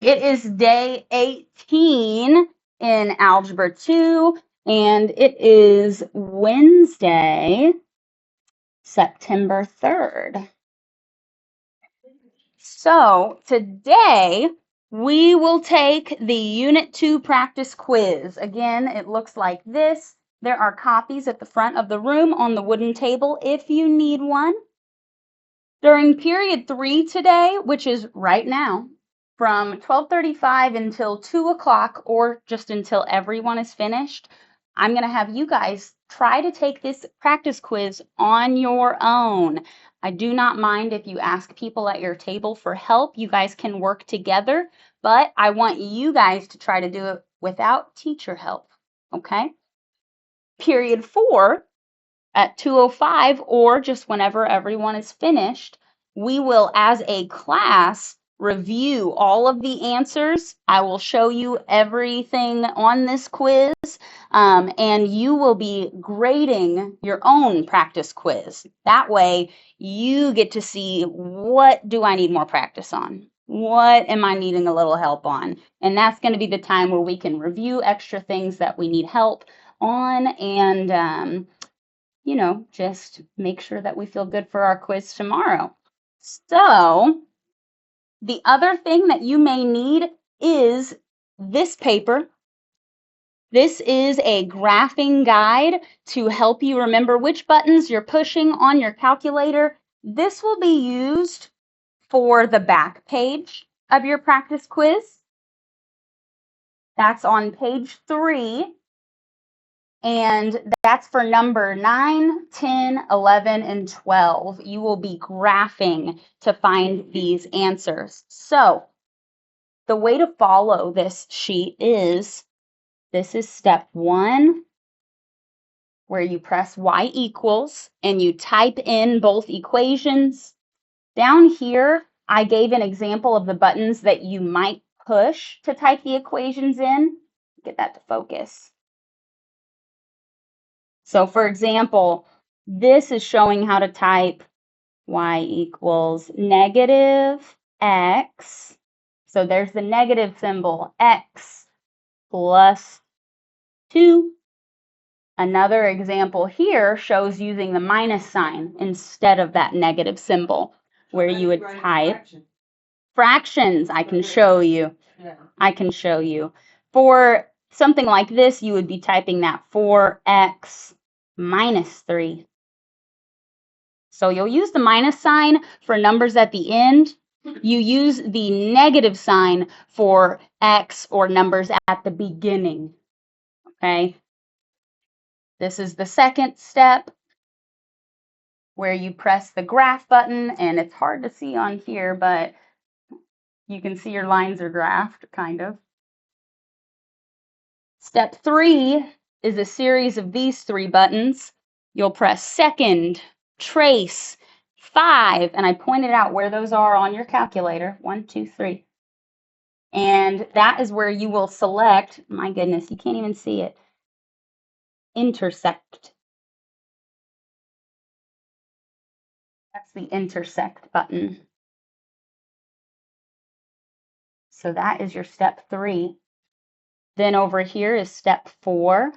It is day 18 in Algebra 2, and it is Wednesday, September 3rd. So today we will take the Unit 2 practice quiz. Again, it looks like this. There are copies at the front of the room on the wooden table if you need one. During period 3 today, which is right now, from 12:35 until 2 o'clock or just until everyone is finished, I'm going to have you guys try to take this practice quiz on your own. I do not mind if you ask people at your table for help. You guys can work together, but I want you guys to try to do it without teacher help, okay? Period 4 at 2:05 or just whenever everyone is finished, we will, as a class, review all of the answers. I will show you everything on this quiz, and you will be grading your own practice quiz. That way, you get to see, what do I need more practice on? What am I needing a little help on? And that's going to be the time where we can review extra things that we need help on, and just make sure that we feel good for our quiz tomorrow. So the other thing that you may need is this paper. This is a graphing guide to help you remember which buttons you're pushing on your calculator. This will be used for the back page of your practice quiz. That's on page 3. And that's for number 9, 10, 11, and 12. You will be graphing to find these answers. So the way to follow this sheet is, this is step 1, where you press y equals and you type in both equations. Down here, I gave an example of the buttons that you might push to type the equations in. Get that to focus. So for example, this is showing how to type y equals negative x. So there's the negative symbol, x plus 2. Another example here shows using the minus sign instead of that negative symbol, where you would type fractions. I can show you. I can show you. For something like this, you would be typing that 4x minus 3. So you'll use the minus sign for numbers at the end. You use the negative sign for x or numbers at the beginning. Okay? This is the second step, where you press the graph button, and it's hard to see on here, but you can see your lines are graphed, kind of. Step 3 is a series of these 3 buttons. You'll press second, trace, 5, and I pointed out where those are on your calculator, 1, 2, 3. And that is where you will select, my goodness, you can't even see it, intersect. That's the intersect button. So that is your step 3. Then over here is step 4,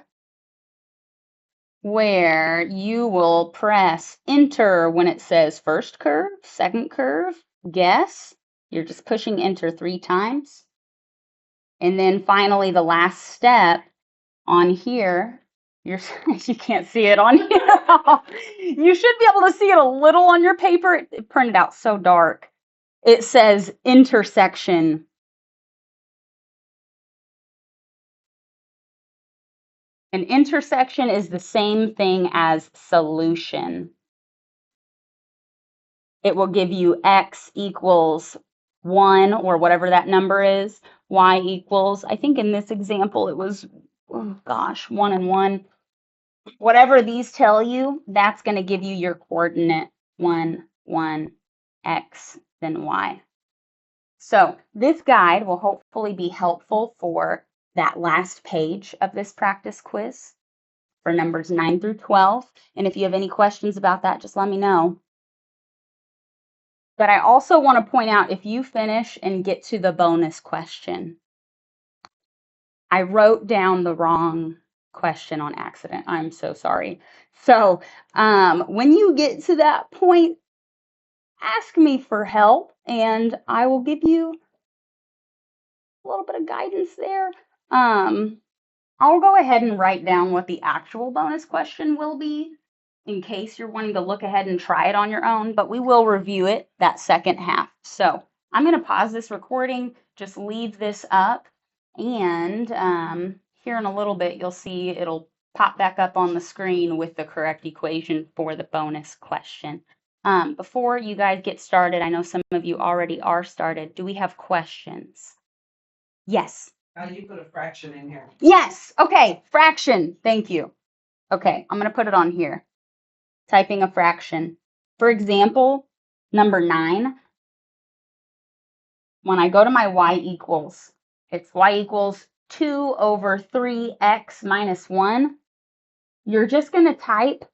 where you will press enter when it says first curve, second curve, guess. You're just pushing enter 3 times. And then finally, the last step on here, you can't see it on here. You should be able to see it a little on your paper. It printed out so dark. It says intersection. An intersection is the same thing as solution. It will give you x equals 1 or whatever that number is, y equals, I think in this example it was, 1 and 1. Whatever these tell you, that's going to give you your coordinate 1, 1, x, then y. So this guide will hopefully be helpful for that last page of this practice quiz for numbers 9 through 12. And if you have any questions about that, just let me know. But I also want to point out, if you finish and get to the bonus question, I wrote down the wrong question on accident. I'm so sorry. So when you get to that point, ask me for help and I will give you a little bit of guidance there. I'll go ahead and write down what the actual bonus question will be in case you're wanting to look ahead and try it on your own, but we will review it that second half. So I'm going to pause this recording, just leave this up, and here in a little bit, you'll see it'll pop back up on the screen with the correct equation for the bonus question. Before you guys get started, I know some of you already are started. Do we have questions? Yes. You put a fraction in here. Yes. Okay. Fraction. Thank you. Okay. I'm going to put it on here. Typing a fraction. For example, number 9, when I go to my y equals, it's y equals 2 over 3x minus 1. You're just going to type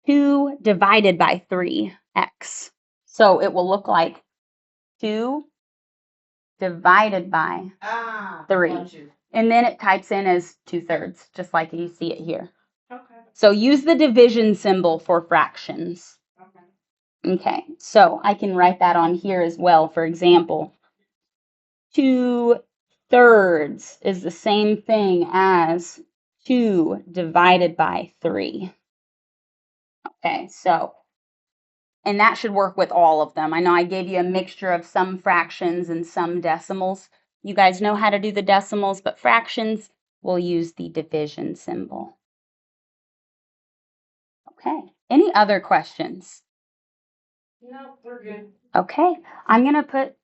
2 divided by 3x. So it will look like 2 divided by 3. And then it types in as 2/3, just like you see it here. Okay. So use the division symbol for fractions. Okay, so I can write that on here as well. For example, 2/3 is the same thing as 2 divided by 3. Okay, so, and that should work with all of them. I know I gave you a mixture of some fractions and some decimals. You guys know how to do the decimals, but fractions, we'll use the division symbol. Okay, any other questions? No, we're good. Okay, I'm going to put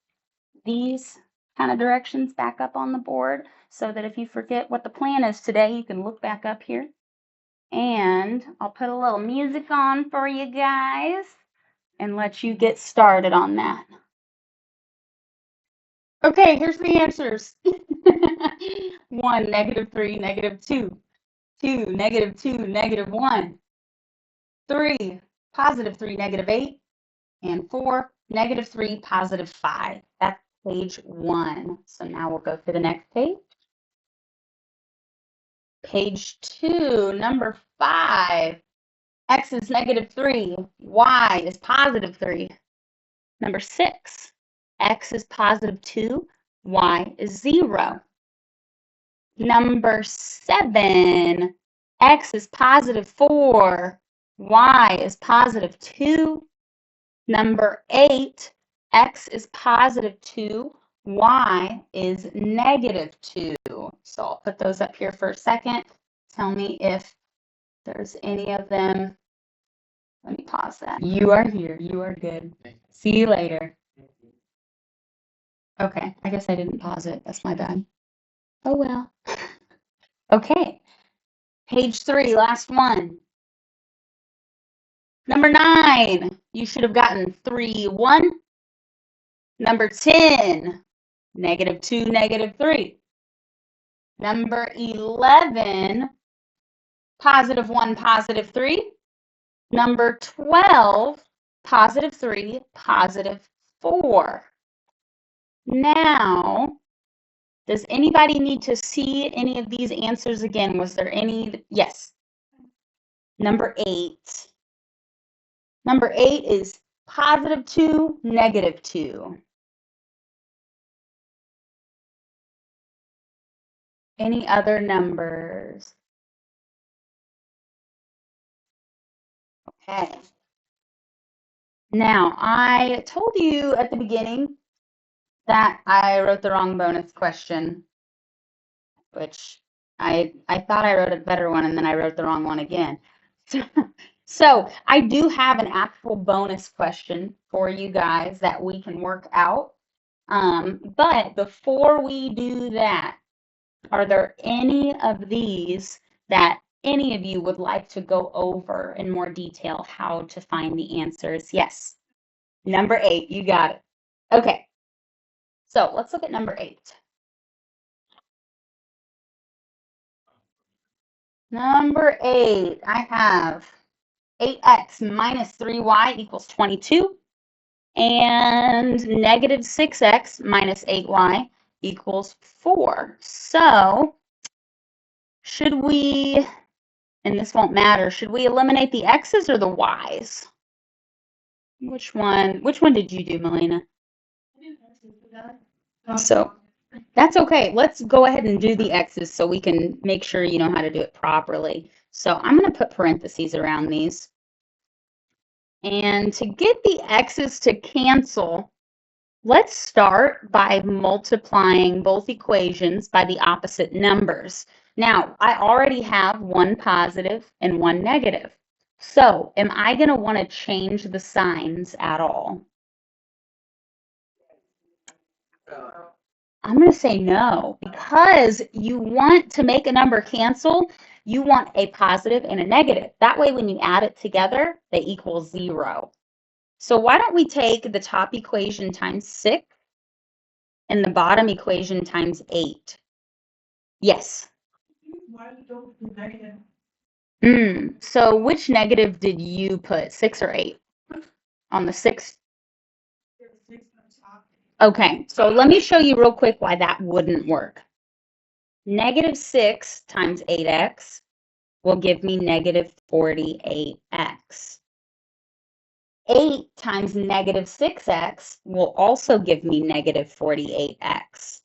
these kind of directions back up on the board so that if you forget what the plan is today, you can look back up here. And I'll put a little music on for you guys and let you get started on that. Okay, here's the answers. 1, -3, -2. 2, -2, -1. 3, +3, -8. And 4, -3, +5. That's page 1. So now we'll go to the next page. Page 2, number 5. X is -3. Y is +3. Number 6. X is +2. Y is 0. Number 7. X is +4. Y is +2. Number 8. X is +2. Y is -2. So I'll put those up here for a second. Tell me if there's any of them. Let me pause that. You are here. You are good. See you later. Okay, I guess I didn't pause it. That's my bad. Oh well. Okay, page 3, last one. Number 9, you should have gotten 3, 1. Number 10, -2, -3. Number 11, +1, +3. Number 12, +3, +4. Now, does anybody need to see any of these answers again? Was there any? Yes. Number 8. Number 8 is +2, -2. Any other numbers? Okay. Now, I told you at the beginning that I wrote the wrong bonus question, which I thought I wrote a better one and then I wrote the wrong one again. So I do have an actual bonus question for you guys that we can work out. But before we do that, are there any of these that any of you would like to go over in more detail how to find the answers? Yes. Number 8, you got it. Okay. So let's look at number 8. Number 8, I have 8x minus 3y equals 22. And negative 6x minus 8y equals 4. So should we, and this won't matter, should we eliminate the x's or the y's? Which one did you do, Melina? So that's okay. Let's go ahead and do the x's so we can make sure you know how to do it properly. So I'm going to put parentheses around these. And to get the x's to cancel, let's start by multiplying both equations by the opposite numbers. Now, I already have one positive and one negative. So, am I going to want to change the signs at all? I'm going to say no, because you want to make a number cancel, you want a positive and a negative. That way, when you add it together, they equal 0. So why don't we take the top equation times 6 and the bottom equation times 8? Yes. Why we don't do negative? So which negative did you put, 6 or 8? On the 6? Okay, so let me show you real quick why that wouldn't work. Negative 6 times 8x will give me negative 48x. 8 times negative 6x will also give me negative 48x.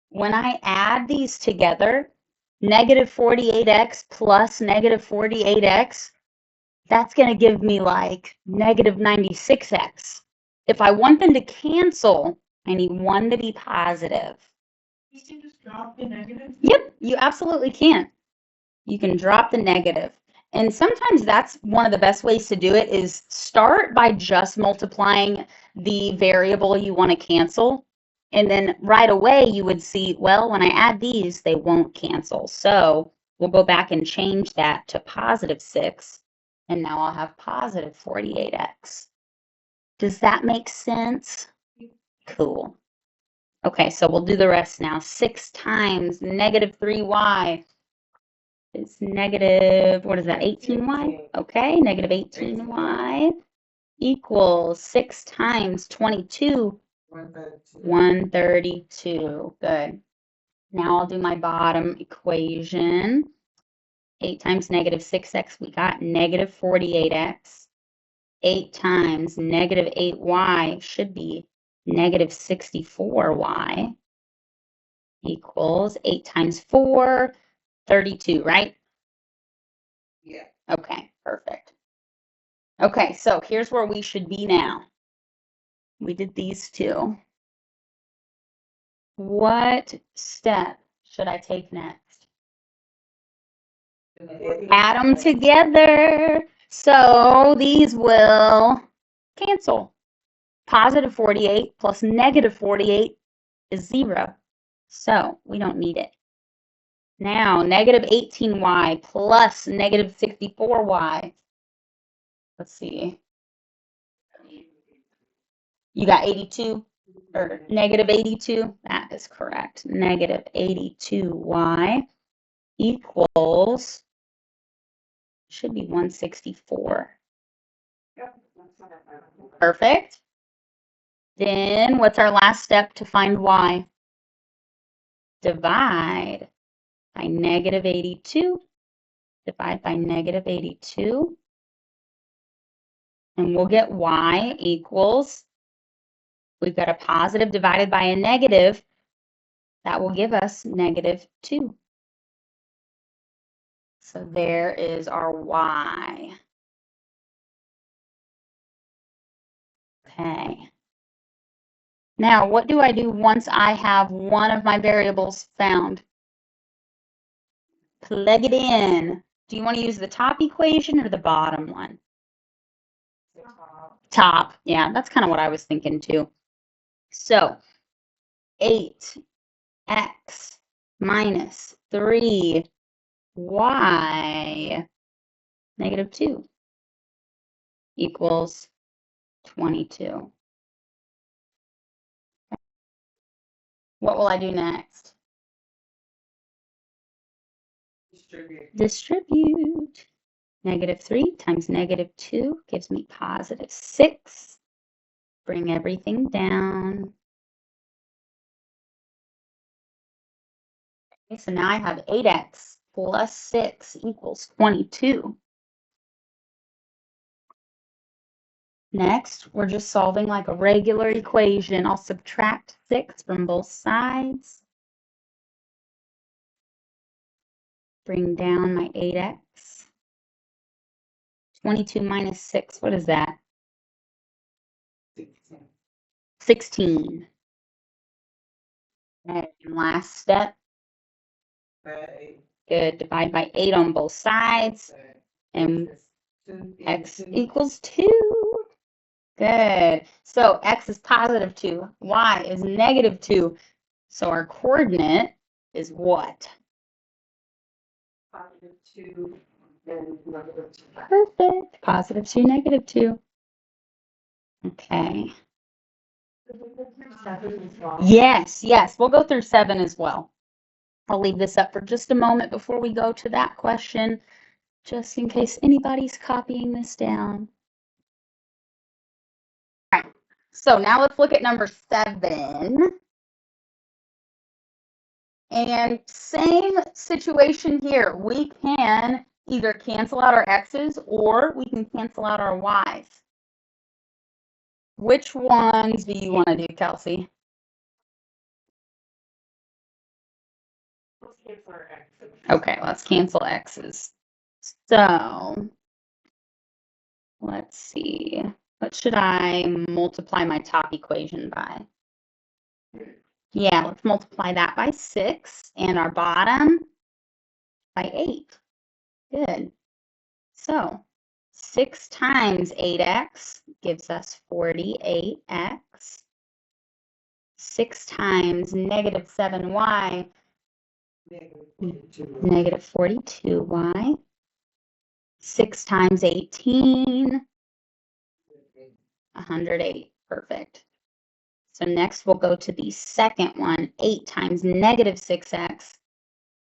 When I add these together, negative 48x plus negative 48x, that's going to give me like negative 96x. If I want them to cancel, I need one to be positive. You can just drop the negative. Yep, you absolutely can. You can drop the negative. And sometimes that's one of the best ways to do it is start by just multiplying the variable you want to cancel. And then right away you would see, well, when I add these, they won't cancel. So we'll go back and change that to positive 6. And now I'll have positive 48x. Does that make sense? Cool. Okay, so we'll do the rest now. 6 times negative 3y is negative, what is that, 18y? Okay, negative 18y equals 6 times 22, 132. Good. Now I'll do my bottom equation. 8 times negative 6x, we got negative 48x. 8 times negative 8y should be negative 64y equals 8 times 4, 32, right? Yeah. Okay, perfect. Okay, so here's where we should be now. We did these two. What step should I take next? Add them together. So these will cancel. Positive 48 plus negative 48 is 0. So we don't need it. Now, negative 18y plus negative 64y. Let's see. You got 82 or negative 82? That is correct. Negative 82y equals, should be 164. Perfect. Then what's our last step to find y? Divide by negative 82. Divide by negative 82. And we'll get y equals, we've got a positive divided by a negative. That will give us negative 2. So there is our y. Okay. Now, what do I do once I have one of my variables found? Plug it in. Do you want to use the top equation or the bottom one? Top. Yeah, that's kind of what I was thinking too. So, 8x minus 3y negative 2 equals 22. What will I do next? Distribute. Negative 3 times negative 2 gives me positive 6. Bring everything down. Okay, so now I have 8x plus 6 equals 22. Next, we're just solving like a regular equation. I'll subtract 6 from both sides. Bring down my 8x. 22 minus 6, what is that? 16. And last step. Good. Divide by 8 on both sides. And x equals 2. Good. So x is positive 2. Y is negative 2. So our coordinate is what? Positive 2 and negative 2. Perfect. Positive 2, negative 2. Okay. Yes, yes. We'll go through 7 as well. I'll leave this up for just a moment before we go to that question, just in case anybody's copying this down. All right. So now let's look at number 7. And same situation here. We can either cancel out our x's or we can cancel out our y's. Which ones do you want to do, Kelsey? Let's cancel our x's. Okay, let's cancel x's. So let's see. What should I multiply my top equation by? Yeah, let's multiply that by 6 and our bottom by 8. Good. So 6 times 8x gives us 48x. 6 times negative 7y, negative 42y. 6 times 18, 108. Perfect. So next we'll go to the second one. 8 times negative 6x,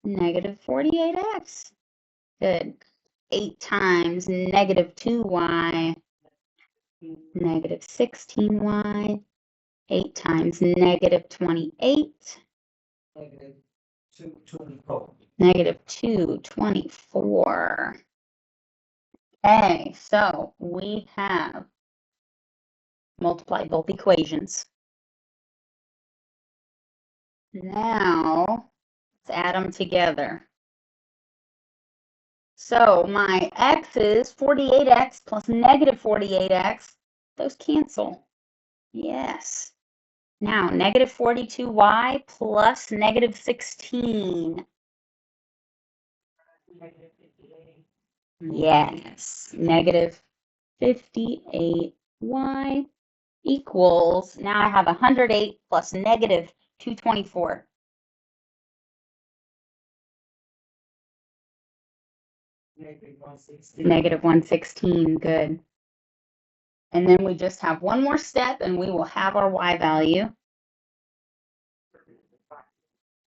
negative 48x. Good. 8 times negative 2y, negative 16y. 8 times negative 28, Negative 224. negative 224. Okay, so we have multiplied both equations. Now, let's add them together. So my x is 48x plus negative 48x. Those cancel. Yes. Now, negative 42y plus negative 16. Negative 58. Yes. Negative 58y equals, now I have 108 plus negative 224. Negative 116. Negative 116, good. And then we just have one more step and we will have our y value.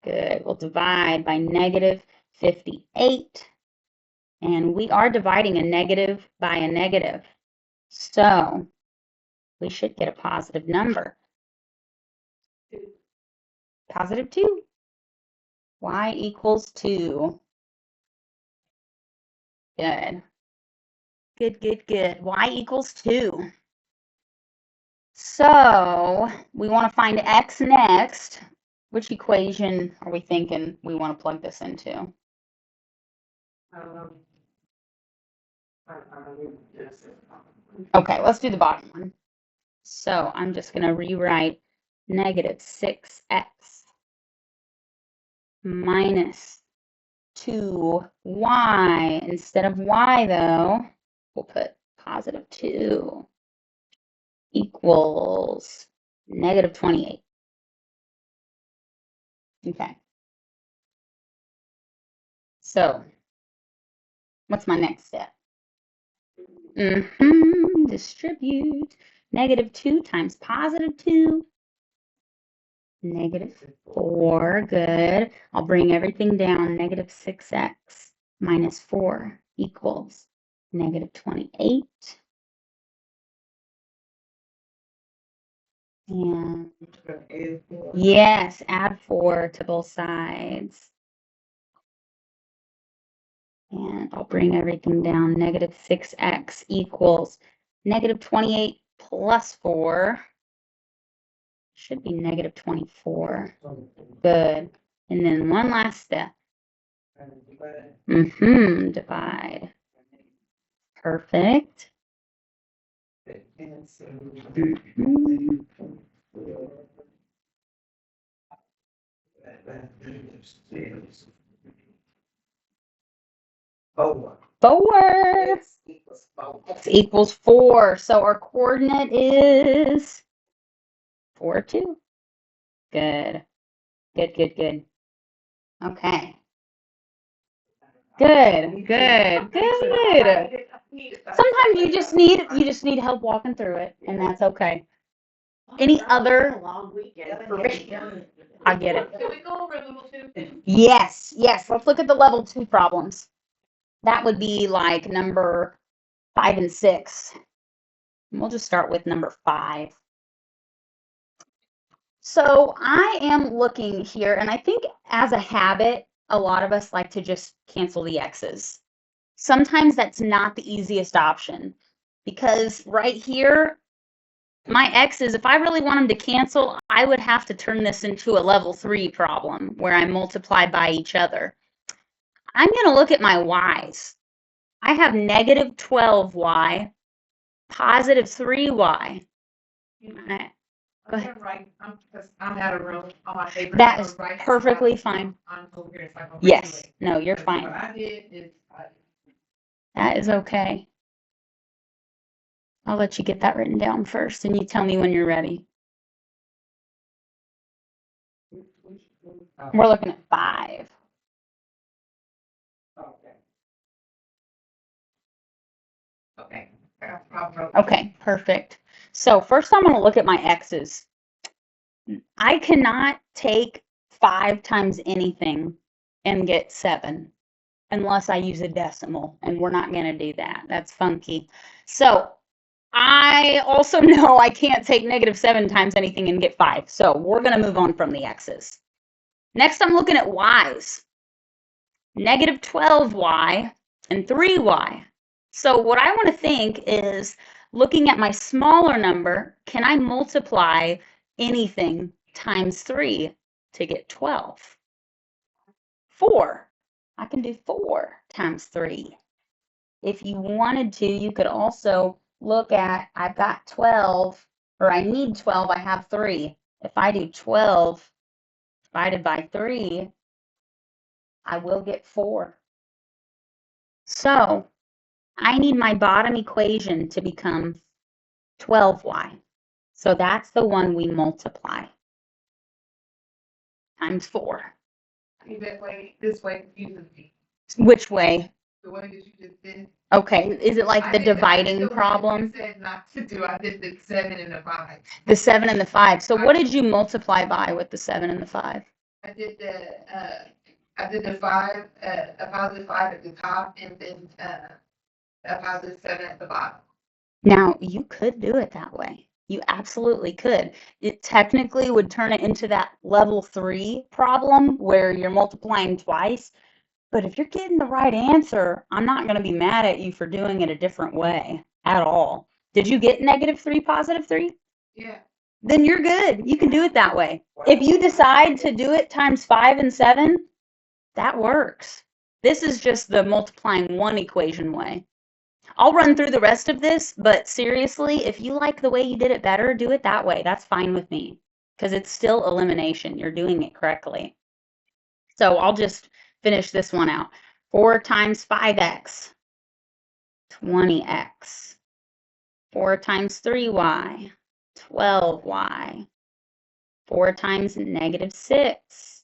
Good, we'll divide by negative 58. And we are dividing a negative by a negative. So we should get a positive number. Positive 2. Y equals 2. Good. Good, good, good. Y equals 2. So we want to find x next. Which equation are we thinking we want to plug this into? Okay, let's do the bottom one. So I'm just going to rewrite negative 6x minus 2y. Instead of y, though, we'll put positive 2 equals negative 28. Okay. So what's my next step? Distribute. Negative 2 times positive 2. Negative 4. Good. I'll bring everything down. Negative 6x minus 4 equals negative 28. And Gonna add 4. yes, add 4 to both sides. And I'll bring everything down. Negative 6x equals negative 28 plus 4. Should be negative 24. Good. And then one last step. Divide. Perfect. Mhm. 4. 4. X equals 4. X equals 4. So our coordinate is 4, 2. Good. Good, good, good. Okay. Good, good, good. Sometimes you just need help walking through it, and that's okay. Any other? I get it. Can we go over level 2? Yes, yes. Let's look at the level 2 problems. That would be like number 5 and 6. And we'll just start with number 5. So I am looking here, and I think as a habit, a lot of us like to just cancel the x's. Sometimes that's not the easiest option because right here, my x's, if I really want them to cancel, I would have to turn this into a level 3 problem where I multiply by each other. I'm going to look at my y's. I have negative 12y, positive 3y. Go ahead. I'm out of room on my paper. That is perfectly fine. I'm over here, so I can Yes, no, you're What fine. I did is That is okay. I'll let you get that written down first, and you tell me when you're ready. We're looking at 5. okay. Okay, perfect. So first I'm going to look at my x's. I cannot take 5 times anything and get 7 unless I use a decimal, and we're not going to do that. That's funky. So I also know I can't take negative 7 times anything and get 5. So we're going to move on from the x's. Next, I'm looking at y's. Negative 12y and 3y. So what I want to think is, looking at my smaller number, can I multiply anything times 3 to get 12? 4. I can do 4 times 3. If you wanted to, you could also look at, I've got 12, or I need 12, I have 3. If I do 12 divided by 3, I will get 4. So I need my bottom equation to become 12y. So that's the one we multiply times 4. This way confuses me. Which way? The way that you just did. Okay, is it like the dividing the way problem? You said not to do. I did the 7 and the 5. The 7 and the 5. So what did you multiply by with the 7 and the 5? I did the 5, a positive 5 at the top, and then a positive 7 at the bottom. Now, you could do it that way. You absolutely could. It technically would turn it into that level 3 problem where you're multiplying twice. But if you're getting the right answer, I'm not going to be mad at you for doing it a different way at all. Did you get negative 3, positive 3? Yeah. Then you're good. You can do it that way. If you decide to do it times 5 and 7, that works. This is just the multiplying one equation way. I'll run through the rest of this, but seriously, if you like the way you did it better, do it that way. That's fine with me because it's still elimination. You're doing it correctly. So I'll just finish this one out. 4 times 5x, 20x. 4 times 3y, 12y. 4 times negative 6,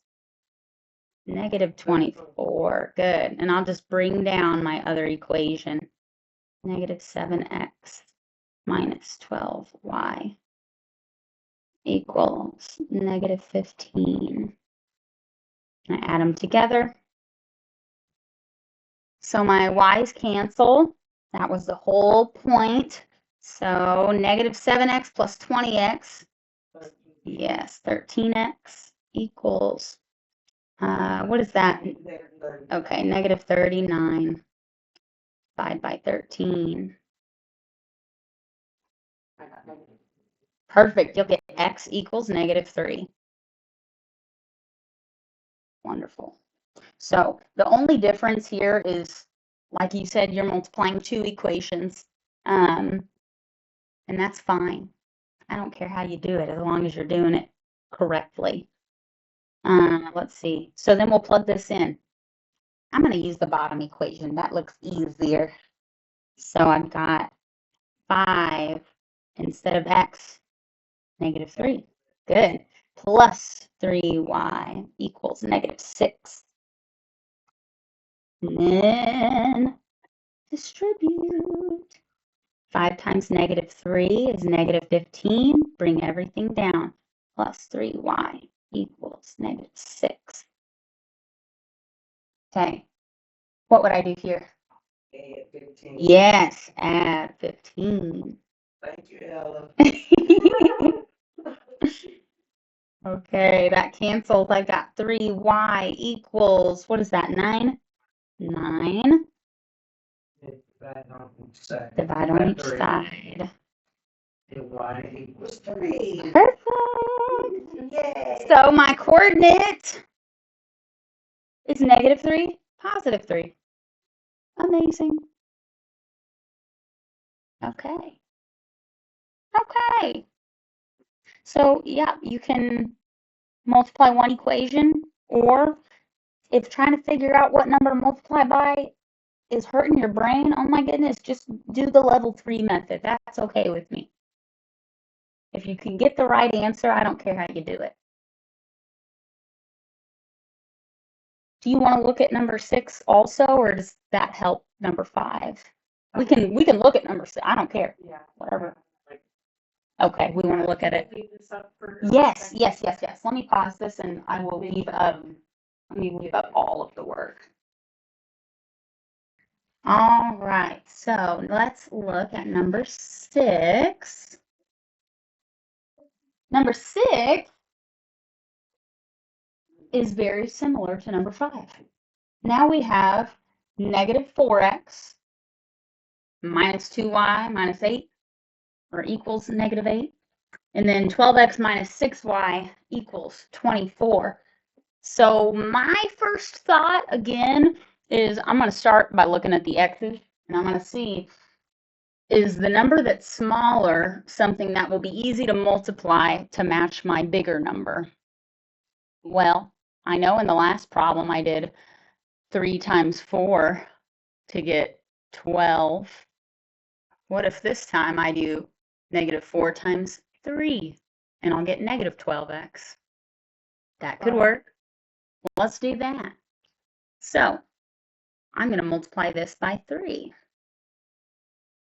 negative 24. Good. And I'll just bring down my other equation. Negative 7x minus 12y equals negative 15. I add them together. So my y's cancel. That was the whole point. So negative 7x plus 20x Yes, 13x equals, what is that? Okay, negative 39 divided by 13. Perfect. You'll get x equals negative 3. Wonderful. So the only difference here is, like you said, you're multiplying two equations, and that's fine. I don't care how you do it as long as you're doing it correctly. Let's see. So then we'll plug this in. I'm going to use the bottom equation. That looks easier. So I've got 5 instead of x, negative 3. Good. Plus 3y equals negative 6. And then distribute. 5 times negative 3 is negative 15. Bring everything down. Plus 3y equals negative 6. Okay. What would I do here? Add 15. Yes, add 15. Thank you, Ella. Okay, that cancels. I got 3y equals, what is that, 9? 9. Divide on each side. Divide on each 3. side. And y equals 3. Perfect. Yay. So my coordinate is negative 3, positive 3. Amazing. Okay. Okay. So, yeah, you can multiply one equation, or if trying to figure out what number to multiply by is hurting your brain, oh my goodness, just do the level 3 method. That's okay with me. If you can get the right answer, I don't care how you do it. Do you want to look at number 6 also, or does that help number 5? We can look at number 6. I don't care. Yeah. Whatever. Okay, we want to look at it. Leave this up for Yes. Let me pause this and I will leave up all of the work. All right, so let's look at number 6. Number 6 is very similar to number 5. Now we have negative 4x minus 2y minus 8, or equals negative 8. And then 12x minus 6y equals 24. So my first thought, again, is I'm going to start by looking at the x's, and I'm going to see, is the number that's smaller something that will be easy to multiply to match my bigger number? Well, I know in the last problem I did 3 times 4 to get 12. What if this time I do negative 4 times 3 and I'll get negative 12x? That could work. Let's do that. So I'm going to multiply this by 3.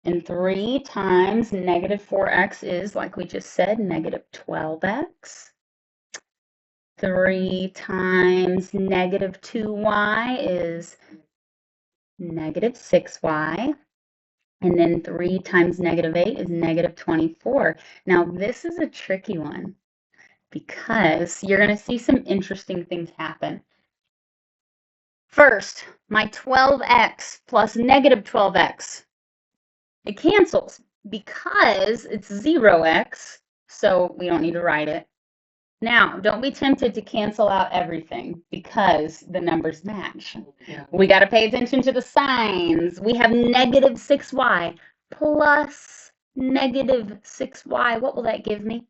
And 3 times negative 4x is, like we just said, negative 12x. 3 times negative 2y is negative 6y. And then 3 times negative 8 is negative 24. Now, this is a tricky one because you're going to see some interesting things happen. First, my 12x plus negative 12x, it cancels because it's 0x, so we don't need to write it. Now, don't be tempted to cancel out everything because the numbers match. Yeah. We got to pay attention to the signs. We have negative 6y plus negative 6y. What will that give me?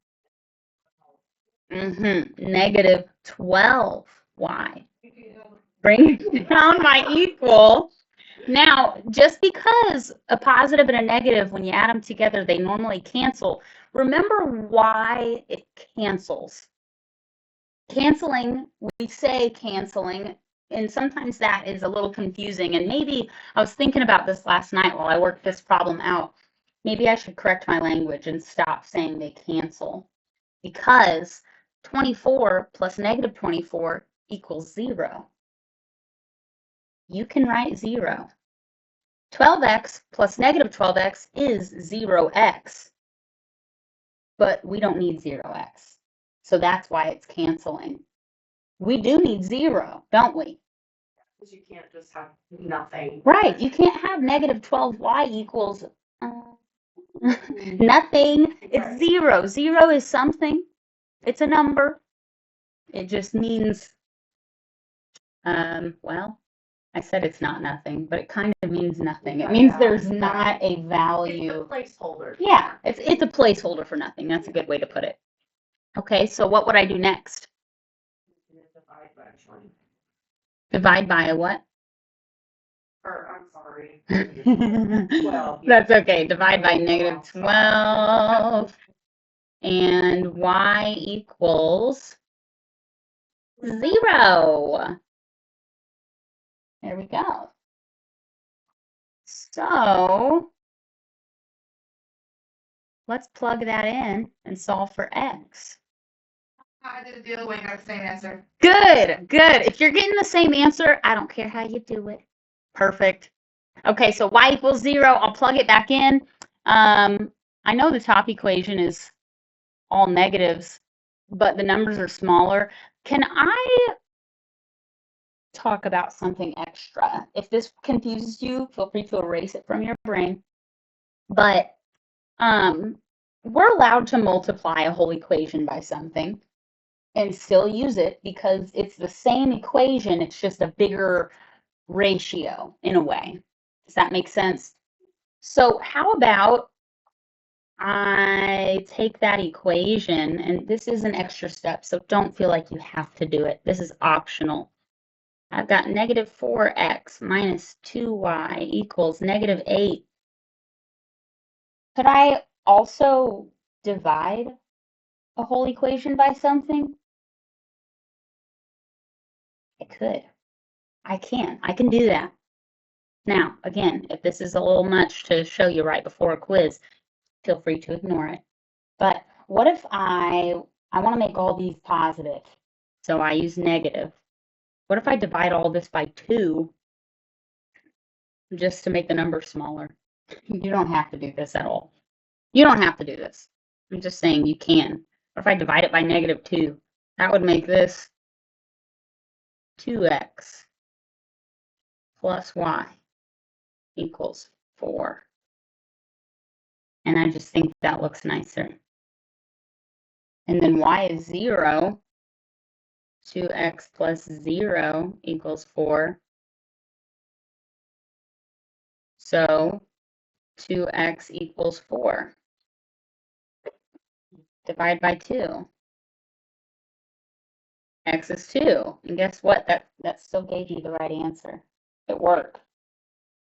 Negative 12y. Bring down my equal. Now, just because a positive and a negative, when you add them together, they normally cancel. Remember why it cancels. Canceling, we say canceling, and sometimes that is a little confusing. And maybe I was thinking about this last night while I worked this problem out. Maybe I should correct my language and stop saying they cancel, because 24 plus negative 24 equals 0. You can write 0. 12x plus negative 12x is 0x, but we don't need 0x. So that's why it's canceling. We do need 0, don't we? Because you can't just have nothing. Right, you can't have negative 12y equals nothing. It's Right. 0. 0 is something. It's a number. It just means, well, I said it's not nothing, but it kind of means nothing. It means there's not a It's value. a placeholder. Yeah, it's a placeholder for nothing. That's a good way to put it. Okay, so what would I do next? Divide by 20. Divide by a what? Or, I'm sorry. 12. That's okay. Divide by negative 12. And y equals 0. There we go. So let's plug that in and solve for x. I did the other way, got the same answer. Good, good. If you're getting the same answer, I don't care how you do it. Perfect. Okay, so y equals 0. I'll plug it back in. I know the top equation is all negatives, but the numbers are smaller. Can I talk about something extra? If this confuses you, feel free to erase it from your brain. But we're allowed to multiply a whole equation by something and still use it because it's the same equation, it's just a bigger ratio in a way. Does that make sense? So how about I take that equation, and this is an extra step, so don't feel like you have to do it. This is optional. I've got negative 4x minus 2y equals negative 8. Could I also divide a whole equation by something? I could. I can. I can do that. Now, again, if this is a little much to show you right before a quiz, feel free to ignore it. But what if I want to make all these positive? So I use negative. What if I divide all this by 2 just to make the number smaller? You don't have to do this at all. You don't have to do this. I'm just saying you can. What if I divide it by negative 2? That would make this 2x plus y equals 4. And I just think that looks nicer. And then y is 0. 2x plus 0 equals 4. So 2x equals 4. Divide by 2. X is 2. And guess what? That still gave you the right answer. It worked.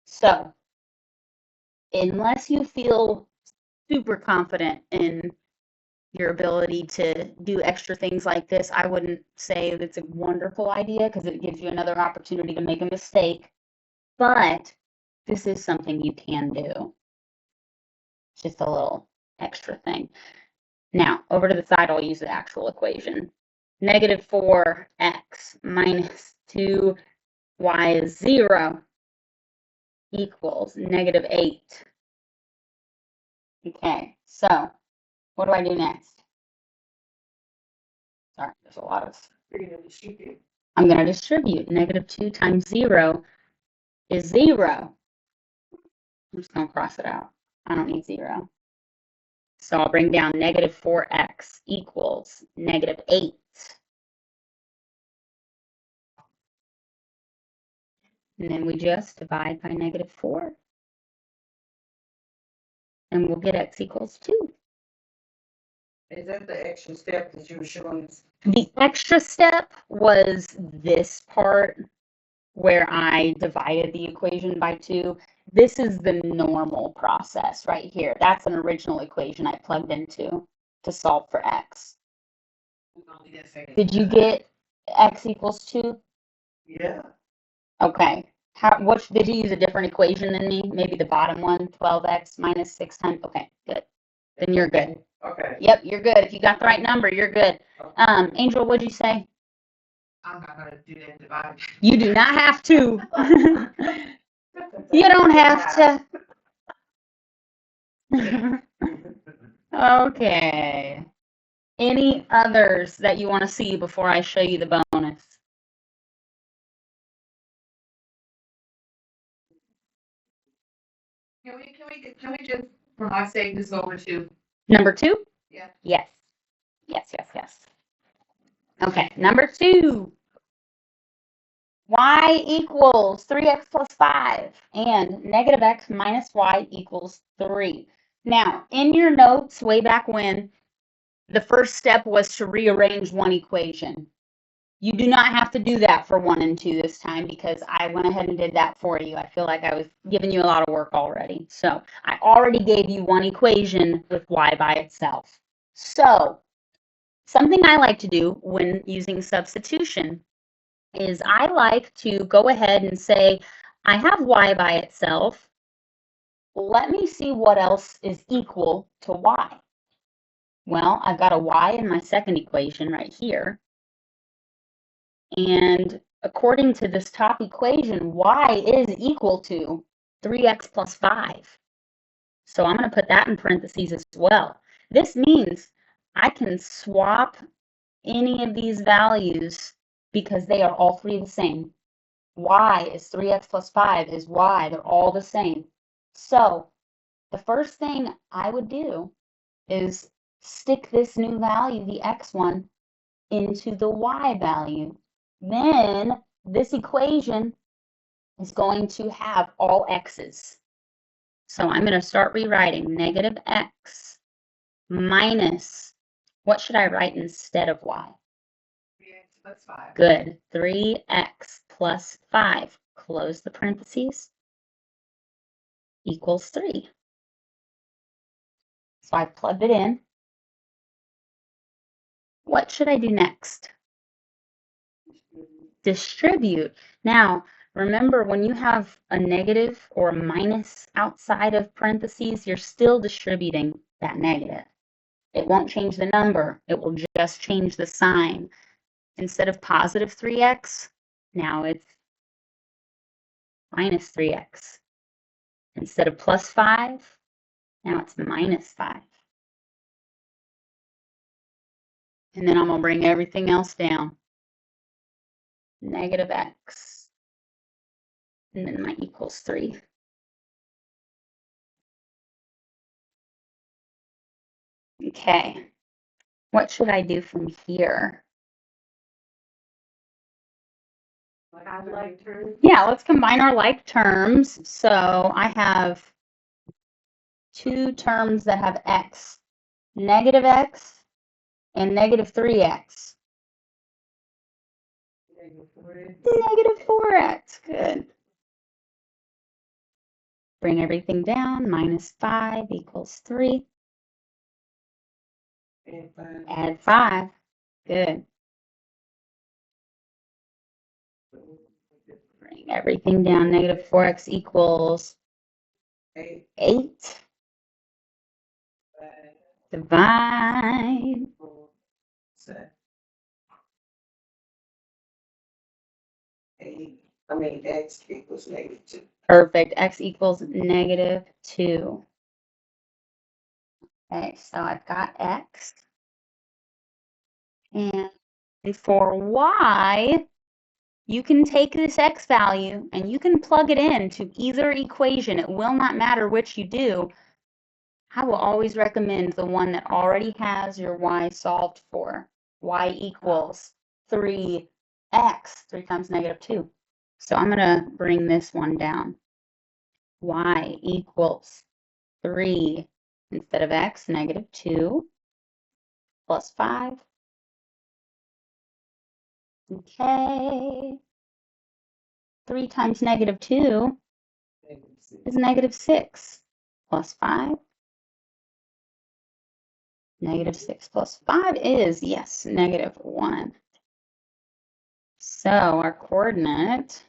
So, unless you feel super confident in your ability to do extra things like this, I wouldn't say it's a wonderful idea because it gives you another opportunity to make a mistake. But this is something you can do. It's just a little extra thing. Now, over to the side, I'll use the actual equation. Negative 4x minus 2y is 0 equals negative 8. Okay, so what do I do next? Sorry, there's a lot of... You're going to distribute. I'm going to distribute. Negative 2 times 0 is 0. I'm just going to cross it out. I don't need 0. So I'll bring down negative 4x equals negative 8. And then we just divide by negative 4. And we'll get x equals 2. Is that the extra step that you were showing us? The extra step was this part where I divided the equation by 2. This is the normal process right here. That's an original equation I plugged into to solve for x. Did you get x equals 2? Yeah. Okay. What did you use a different equation than me? Maybe the bottom one, 12x minus 6 times. Okay, good. Then you're good. Okay. Yep, you're good. If you got the right number, you're good. Angel, what'd you say? I'm not gonna do that divide. You do not have to. You don't have to. Okay. Any others that you want to see before I show you the bonus? Can we just, for my sake, just go over to, Number 2? yeah, Yes. Yes, yes, yes. Okay, number 2. Y equals 3x plus 5 and negative x minus y equals 3. Now, in your notes way back when, the first step was to rearrange one equation. You do not have to do that for 1 and 2 this time because I went ahead and did that for you. I feel like I was giving you a lot of work already. So I already gave you one equation with y by itself. So something I like to do when using substitution is I like to go ahead and say, I have y by itself. Let me see what else is equal to y. Well, I've got a y in my second equation right here. And according to this top equation, y is equal to 3x plus 5. So I'm going to put that in parentheses as well. This means I can swap any of these values because they are all three the same. Y is 3x plus 5 is y. They're all the same. So the first thing I would do is stick this new value, the x one, into the y value. Then this equation is going to have all x's. So I'm going to start rewriting negative x minus, what should I write instead of y? 3x plus 5. Good. 3x plus 5. Close the parentheses. Equals 3. So I've plugged it in. What should I do next? Distribute. Now, remember when you have a negative or a minus outside of parentheses, you're still distributing that negative. It won't change the number. It will just change the sign. Instead of positive 3x, now it's minus 3x. Instead of plus 5, now it's minus 5. And then I'm going to bring everything else down. Negative x. And then my equals 3. Okay. What should I do from here? Like terms. Yeah, let's combine our like terms. So I have two terms that have x, negative x and negative 3x. Negative 4x, good. Bring everything down, minus 5 equals 3. Add 5, good. Bring everything down, negative 4x equals 8. Divide. X equals -2. Perfect. X equals -2. Okay, so I've got X. And for Y, you can take this X value and you can plug it into either equation. It will not matter which you do. I will always recommend the one that already has your Y solved for. Y equals 3x, 3 times -2. So I'm going to bring this one down. Y equals 3 instead of x, -2 plus 5. Okay. 3 times -2 is -6 plus 5. -6 plus 5 is, yes, -1. So our coordinate,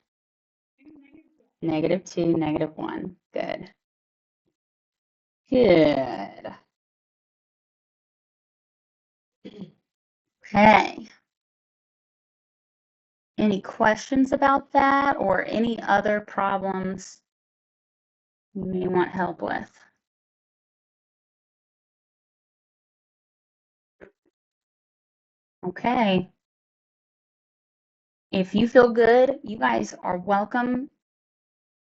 -2, -1. Good. Good. Okay. Any questions about that or any other problems you may want help with? Okay. If you feel good, you guys are welcome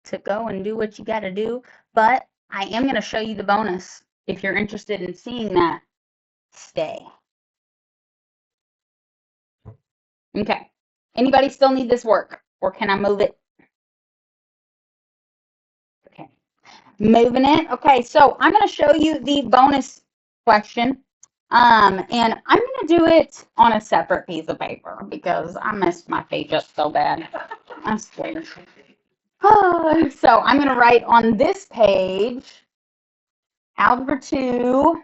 to go and do what you got to do. But I am going to show you the bonus. If you're interested in seeing that, stay. Okay. Anybody still need this work? Or can I move it? Okay. Moving it. Okay, so I'm going to show you the bonus question. And I'm going to do it on a separate piece of paper because I messed my page up so bad. I swear. So I'm going to write on this page, Algebra 2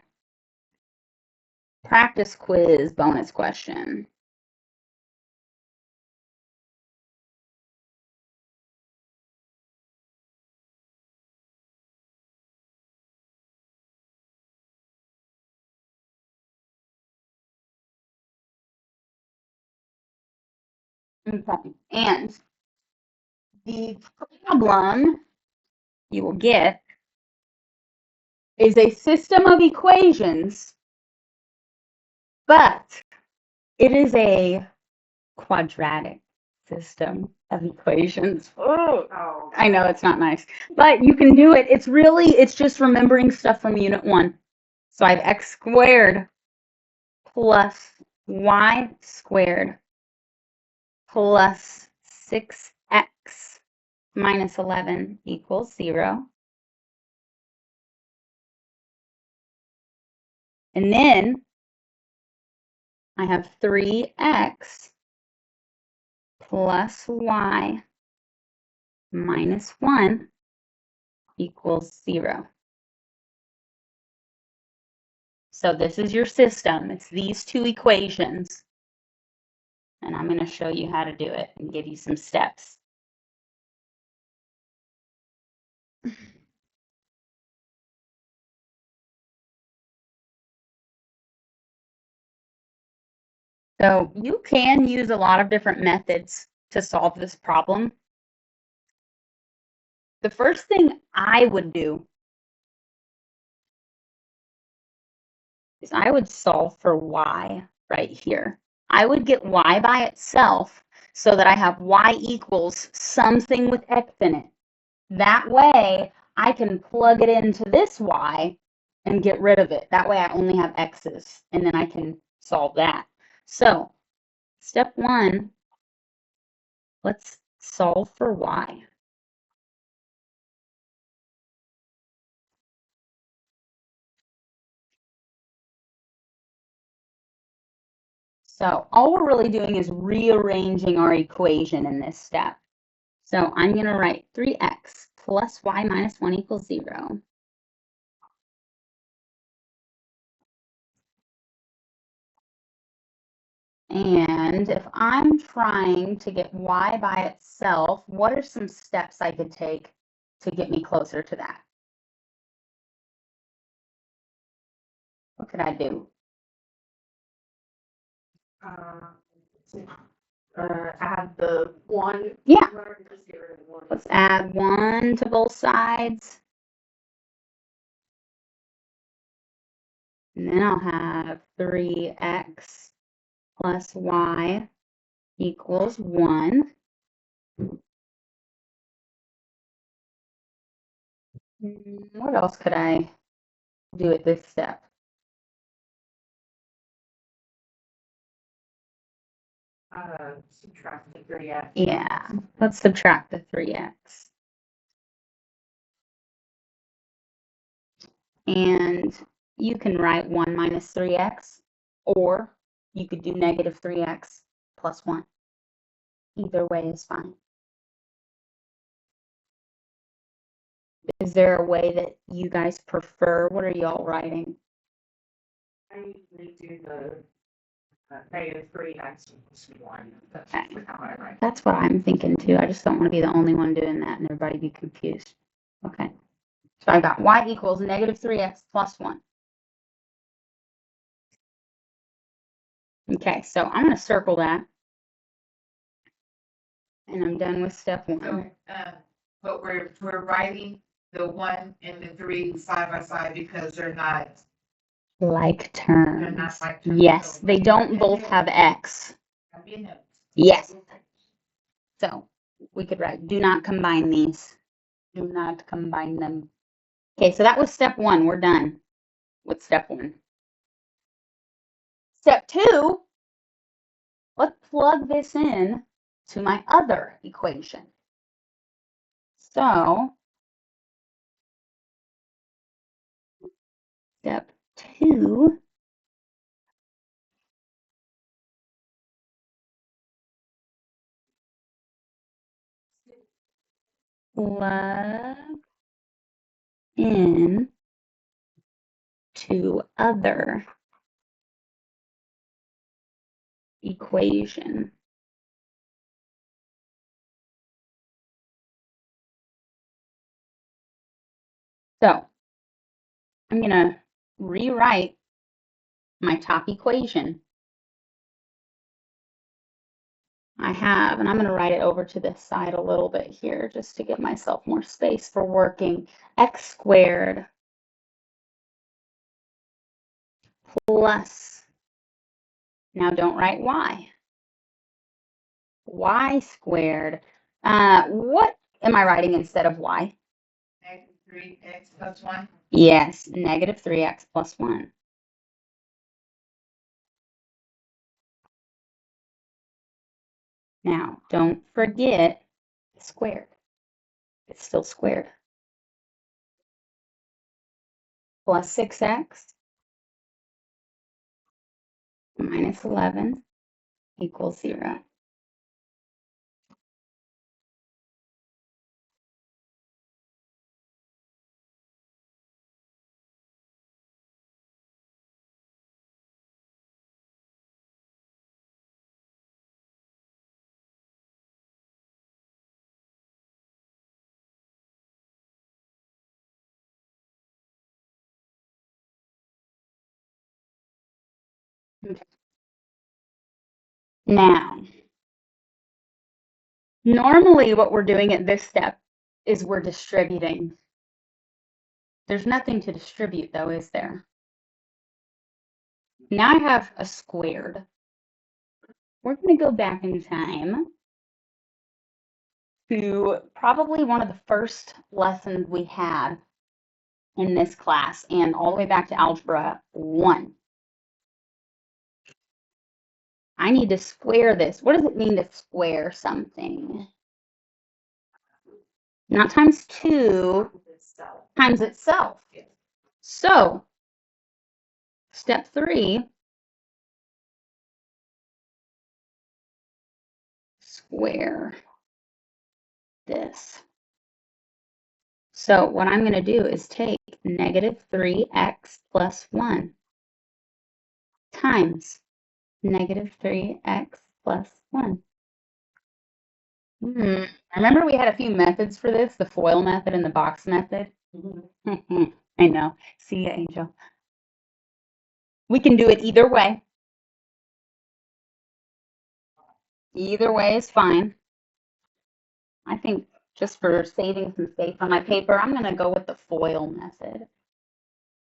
practice quiz bonus question. Okay, and the problem you will get is a system of equations, but it is a quadratic system of equations. Oh, I know it's not nice, but you can do it. It's just remembering stuff from Unit 1. So I have x squared plus y squared plus 6x minus 11 equals 0. And then I have 3x plus y minus 1 equals 0. So this is your system. It's these two equations. And I'm going to show you how to do it and give you some steps. So you can use a lot of different methods to solve this problem. The first thing I would do is I would solve for y right here. I would get y by itself so that I have y equals something with x in it. That way I can plug it into this y and get rid of it. That way I only have x's and then I can solve that. So step 1, let's solve for y. So all we're really doing is rearranging our equation in this step. So I'm going to write 3x plus y minus 1 equals 0. And if I'm trying to get y by itself, what are some steps I could take to get me closer to that? What could I do? Add the 1. Yeah, Just get rid of 1. let's add 1 to both sides. And then I'll have 3x plus y equals 1. What else could I do at this step? Subtract the 3x. Yeah, let's subtract the 3x. And you can write 1 minus 3x, or you could do negative 3x plus 1. Either way is fine. Is there a way that you guys prefer? What are y'all writing? I usually do the negative 3x equals 1. That's Okay. usually how I write. That's what I'm thinking too. I just don't want to be the only one doing that and everybody be confused. Okay. So I got y equals negative 3x plus 1. Okay, so I'm going to circle that. And I'm done with step 1. So, but we're writing the 1 and the 3 side by side because they're not Like They're not terms. like terms. Yes, So they don't both have X. that'd be a note. Yes. So we could write, do not combine these. Do not combine them. Okay, so that was step one. We're done with step one. Step two, let's plug this in to my other equation. So step two, plug in to other equation. So I'm going to rewrite my top equation. I have, and I'm going to write it over to this side a little bit here just to give myself more space for working. X squared plus, now don't write y. Y squared. What am I writing instead of y? Negative 3x plus 1. Yes, negative 3x plus 1. Now, don't forget squared. It's still squared. Plus 6x minus 11 equals 0. Okay. Now, normally what we're doing at this step is we're distributing. There's nothing to distribute though, is there? Now I have a squared. We're going to go back in time to probably one of the first lessons we had in this class and all the way back to Algebra 1. I need to square this. What does it mean to square something? Not times 2, times itself. So, step 3, square this. So what I'm going to do is take negative 3x plus 1 times negative 3x plus 1. Remember we had a few methods for this, the FOIL method and the box method? I know. See ya, Angel. We can do it either way. Either way is fine. I think just for saving some space on my paper, I'm going to go with the FOIL method.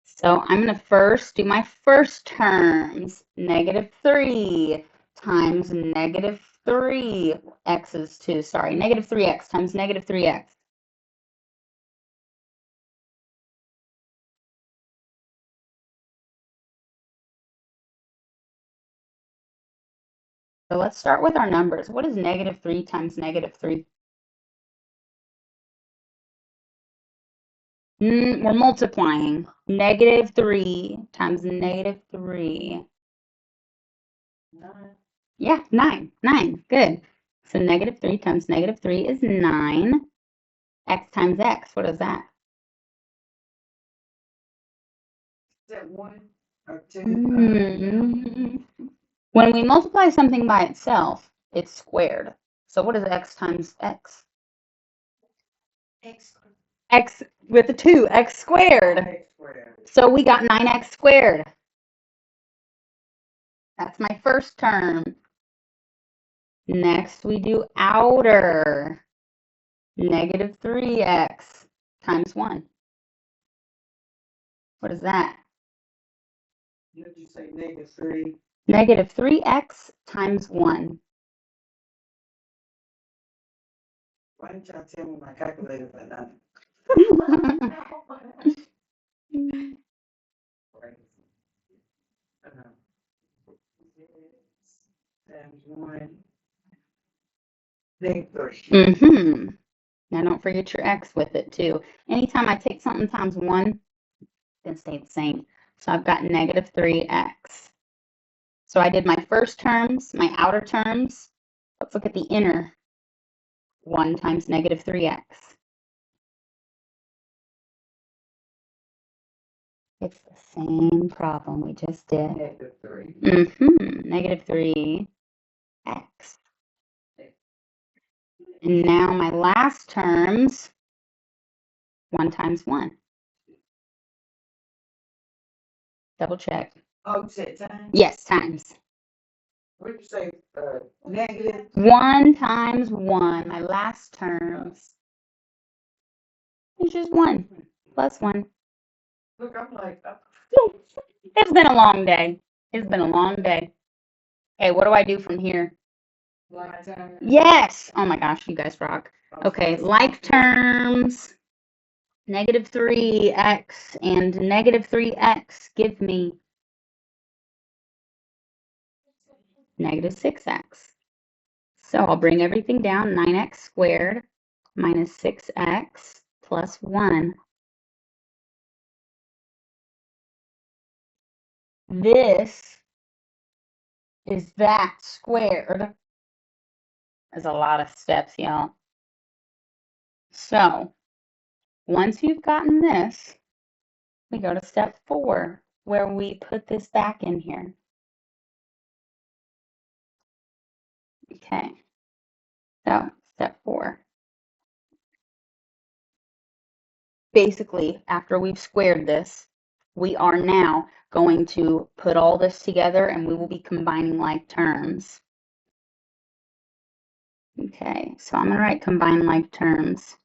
So I'm going to first do my first terms, negative 3 times negative 3 x's 2, sorry, negative 3x times negative 3x. So let's start with our numbers. What is negative 3 times negative 3? We're multiplying. Negative 3 times negative 3. Yeah, 9. 9. Good. So negative 3 times negative 3 is 9. X times x, what is that? Is it 1 or 2? When we multiply something by itself, it's squared. So what is x times x? X. X with a 2, x squared. X squared. So we got 9x squared. That's my first term. Next, we do outer. Negative 3x times 1. What is that? Did you say -3? Negative 3x times 1. Why didn't y'all tell me my calculator for nothing? Times 1, -3. Now don't forget your x with it too. Anytime I take something times 1, it's going to stay the same. So I've got negative 3x. So I did my first terms, my outer terms. Let's look at the inner. 1 times negative 3x. It's the same problem we just did. -3. Negative 3x. And now my last terms, 1 times 1. Double check. Oh, you said times? Yes, times. What did you say? Negative? 1 times 1, my last terms. It's just 1 plus 1. Look, I'm like, It's been a long day. It's been a long day. Hey, what do I do from here? time. Yes! Oh my gosh, you guys rock. Okay, like terms, negative 3x and negative 3x give me negative 6x. So I'll bring everything down, 9x squared minus 6x plus 1. This is that squared. There's a lot of steps, y'all. So once you've gotten this, we go to step 4, where we put this back in here. Okay, so step 4. Basically, after we've squared this, we are now going to put all this together and we will be combining like terms. Okay, so I'm going to write combine like terms.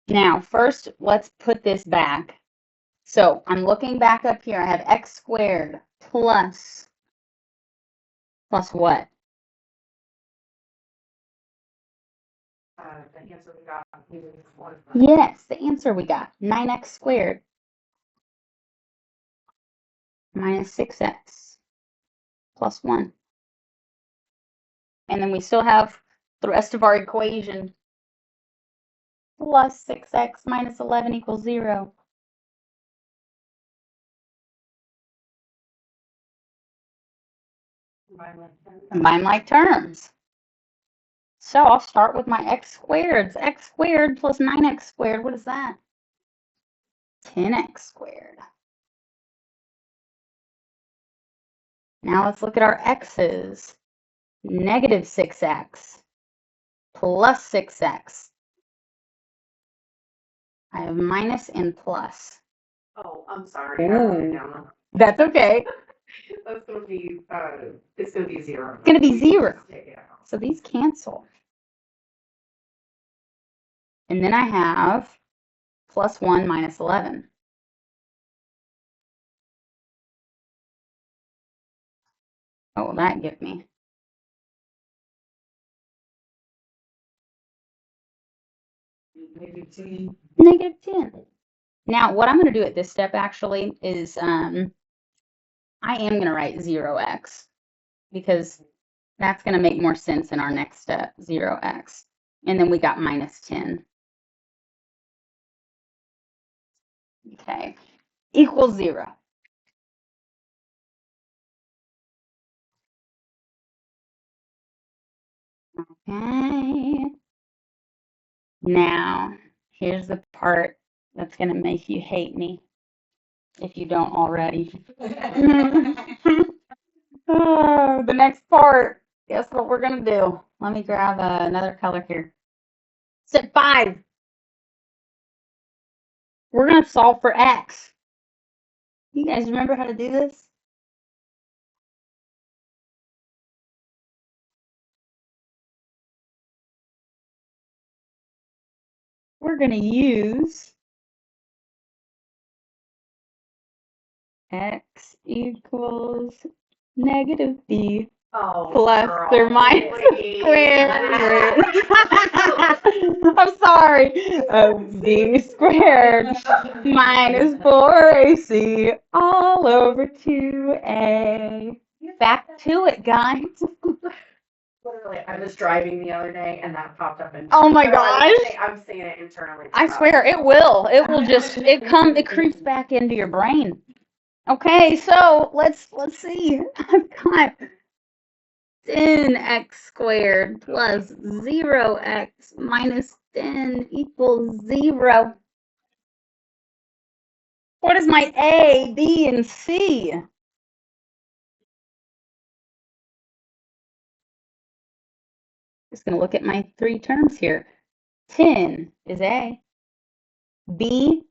Now, first, let's put this back. So I'm looking back up here. I have x squared plus what? The answer we got here is 1. Yes, the answer we got, 9x squared minus 6x plus 1. And then we still have the rest of our equation. Plus 6x minus 11 equals 0. Combine like terms. So I'll start with my x squareds. X squared plus 9x squared, what is that? 10x squared. Now let's look at our x's. Negative 6x plus 6x. I have minus and plus. Oh, I'm sorry. I wrote it Ooh, down. that's okay. That's going to be, it's going to be 0. It's going to be 0. Take it out. So these cancel. And then I have plus 1 minus 11. What will that give me? -10. Negative 10. Now, what I'm going to do at this step actually is I am going to write 0x because that's going to make more sense in our next step, 0x. And then we got minus 10. Okay, equals 0. Okay. Now, here's the part that's going to make you hate me if you don't already. Oh, the next part. Guess what we're going to do? Let me grab another color here. Step 5. We're going to solve for x. You guys remember how to do this? We're going to use X equals negative b Oh, plus girl, or minus please. square root. I'm sorry. Of b squared minus 4ac all over 2a. Back to it, guys. Literally, I was driving the other day and that popped up in. Oh my Literally, gosh. I'm seeing it internally. I swear it will. It will just it creeps back into your brain. Okay, so let's see. I've got 10x squared plus 0x minus 10 equals 0. What is my A, B, and C? Just going to look at my three terms here. 10 is A. B,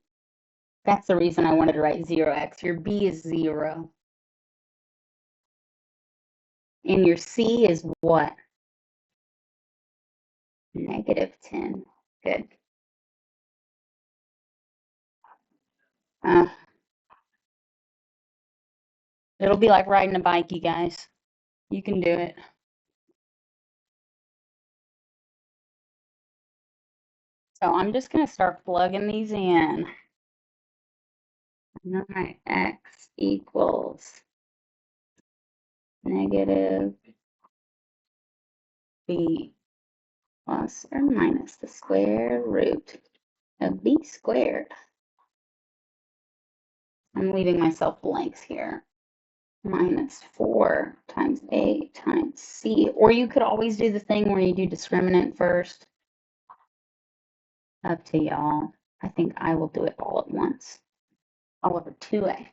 that's the reason I wanted to write 0x. Your B is 0. And your C is what? Negative 10. Good. Uh, it'll be like riding a bike, you guys. You can do it. So I'm just going to start plugging these in. All right, x equals negative b plus or minus the square root of b squared. I'm leaving myself blanks here. Minus 4 times a times c. Or you could always do the thing where you do discriminant first. Up to y'all. I think I will do it all at once. All over 2a.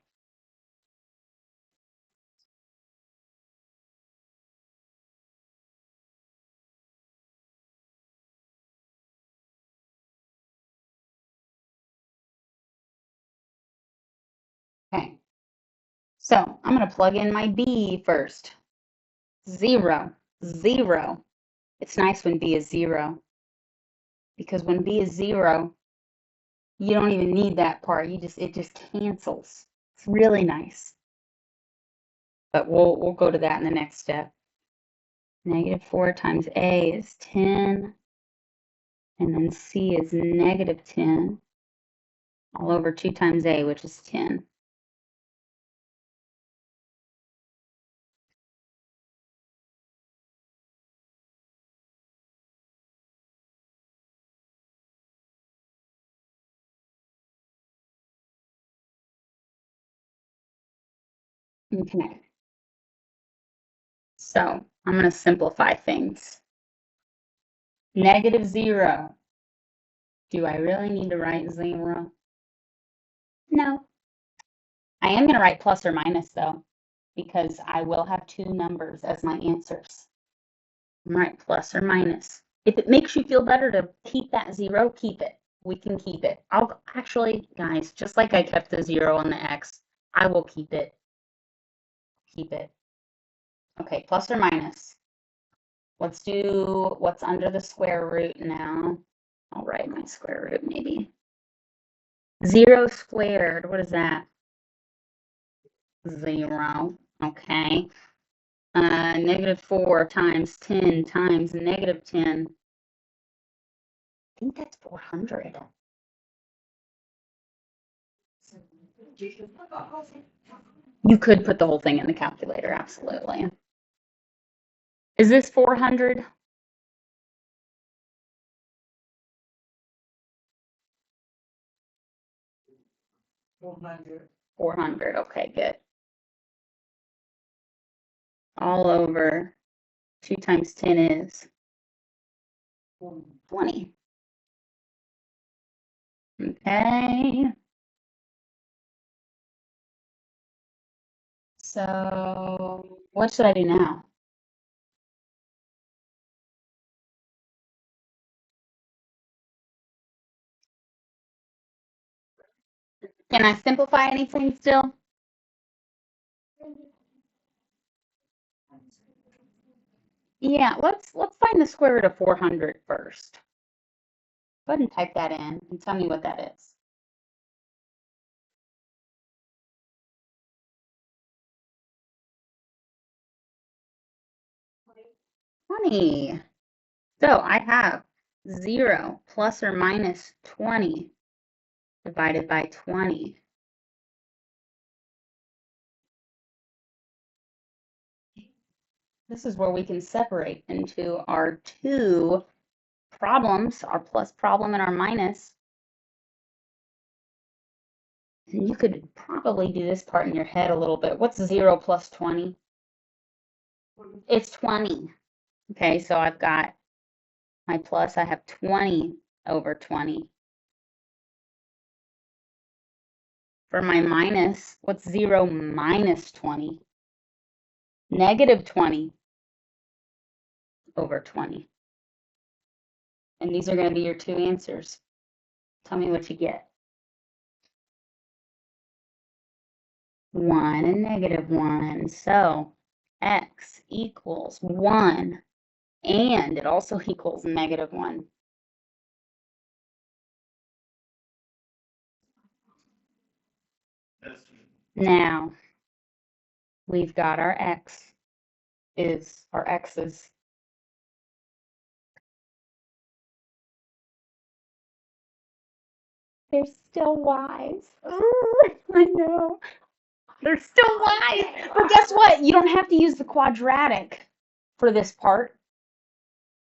Okay. So I'm going to plug in my b first. 0, 0. It's nice when b is 0. Because when b is 0, you don't even need that part. It just cancels. It's really nice. But we'll go to that in the next step. Negative 4 times a is 10, and then c is negative 10 all over 2 times a, which is 10. Okay. So I'm going to simplify things. Negative 0. Do I really need to write 0? No. I am going to write plus or minus though, because I will have two numbers as my answers. Right, plus or minus. If it makes you feel better to keep that 0, keep it. We can keep it. I'll actually, guys, just like I kept the 0 on the x, I will keep it. Keep it. Okay, plus or minus. Let's do what's under the square root now. I'll write my square root maybe. 0 squared, what is that? 0. Okay. Negative 4 times 10 times negative 10. I think that's 400. You could put the whole thing in the calculator, absolutely. Is this 400? 400. 400, okay, good. All over 2 times 10 is 20. Okay. So what should I do now? Can I simplify anything still? Yeah, let's find the square root of 400 first. Go ahead and type that in and tell me what that is. 20. So I have 0 plus or minus 20 divided by 20. This is where we can separate into our two problems, our plus problem and our minus. And you could probably do this part in your head a little bit. What's 0 plus 20? It's 20. Okay, so I've got my plus, I have 20 over 20. For my minus, what's 0 minus 20? Negative 20 over 20. And these are going to be your two answers. Tell me what you get. 1 and negative 1. So x equals 1, and it also equals negative 1. Now, we've got our x's. They're still y's. Ooh, I know. They're still y's. But guess what? You don't have to use the quadratic for this part.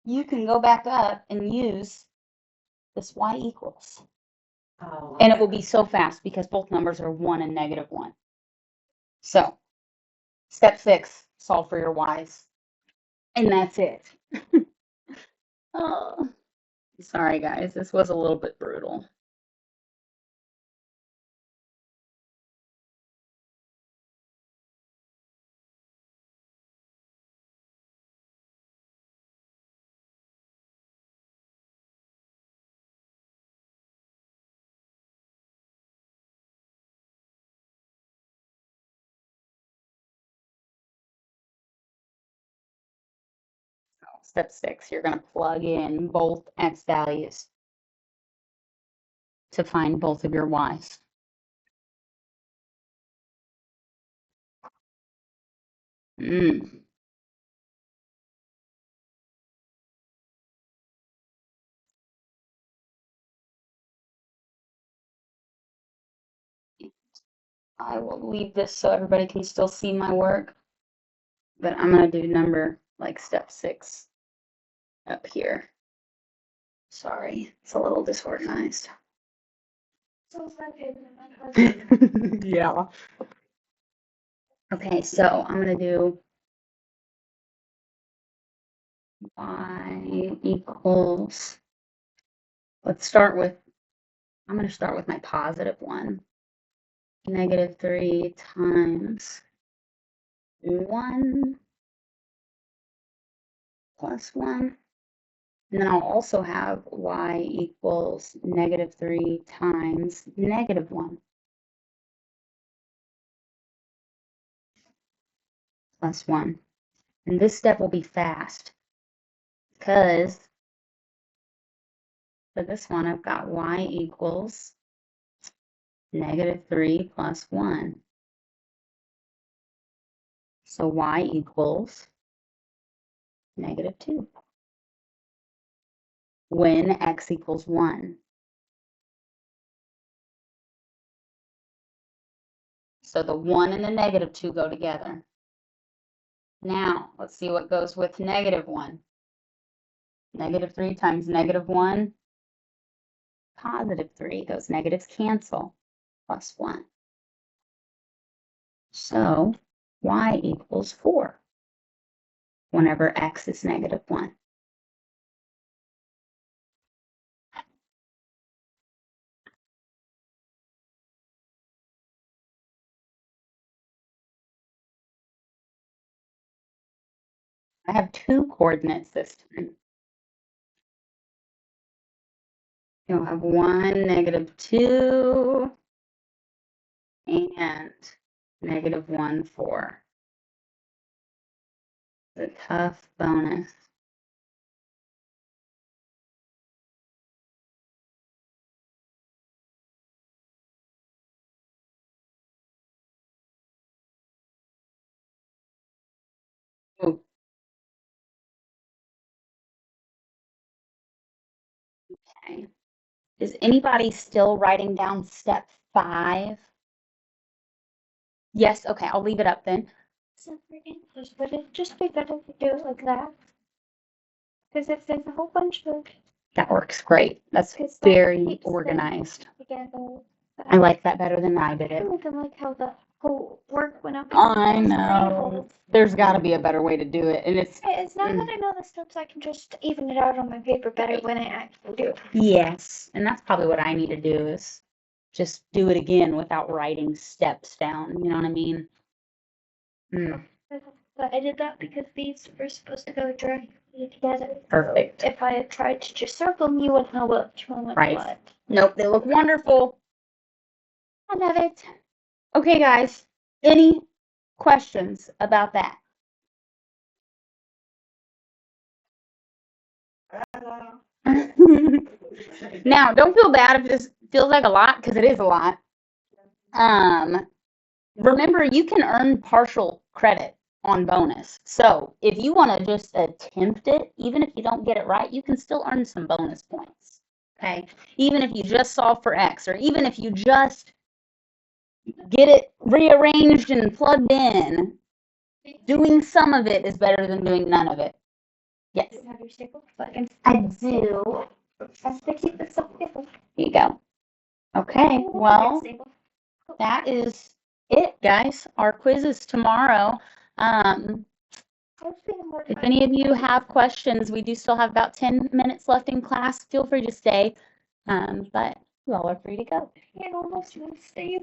You can go back up and use this y equals. Oh, And it will be so fast because both numbers are 1 and negative 1. So, step 6, solve for your y's. And that's it. Oh, sorry guys, this was a little bit brutal. Step 6, you're going to plug in both x values to find both of your y's. I will leave this so everybody can still see my work, but I'm going to do number like step 6 up here. Sorry, it's a little disorganized. Yeah. Okay, so I'm going to do y equals, I'm going to start with my positive one. Negative 3 times 1 plus 1. And then I'll also have y equals negative 3 times negative 1 plus 1. And this step will be fast because for this one I've got y equals negative 3 plus 1. So y equals negative 2 when x equals 1. So the 1 and the negative 2 go together. Now, let's see what goes with negative 1. Negative 3 times negative 1, positive 3. Those negatives cancel, plus 1. So y equals 4 whenever x is negative 1. I have two coordinates this time. You'll have 1, negative 2, and negative 1, 4. The tough bonus. Oh, Okay. Is anybody still writing down step 5? Yes, okay, I'll leave it up then. So for English, would it just be better to do it like that? Because if there's a whole bunch of That works great. That's Because that very keeps them organized. together. I like that better than I did I it. don't like how the whole work went up. I know. There's got to be a better way to do it, and it's It's not that I know the steps, I can just even it out on my paper better when I actually do it. yes, and that's probably what I need to do is just do it again without writing steps down. You know what I mean? But I did that because these were supposed to go directly together. Perfect. If I had tried to just circle them, you wouldn't know which one was Right. what. Nope, they look wonderful. I love it. Okay, guys, any questions about that? Now, don't feel bad if this feels like a lot, because it is a lot. Remember, you can earn partial credit on bonus. So if you want to just attempt it, even if you don't get it right, you can still earn some bonus points. Okay? Even if you just solve for X, or even if you just get it rearranged and plugged in, doing some of it is better than doing none of it. Yes. Do you have your staple? But I do. That's to keep it so simple. Here you go. Okay, well, that is it, guys. Our quiz is tomorrow. If any of you have questions, we do still have about 10 minutes left in class. Feel free to stay, but you all are free to go. I almost want to stay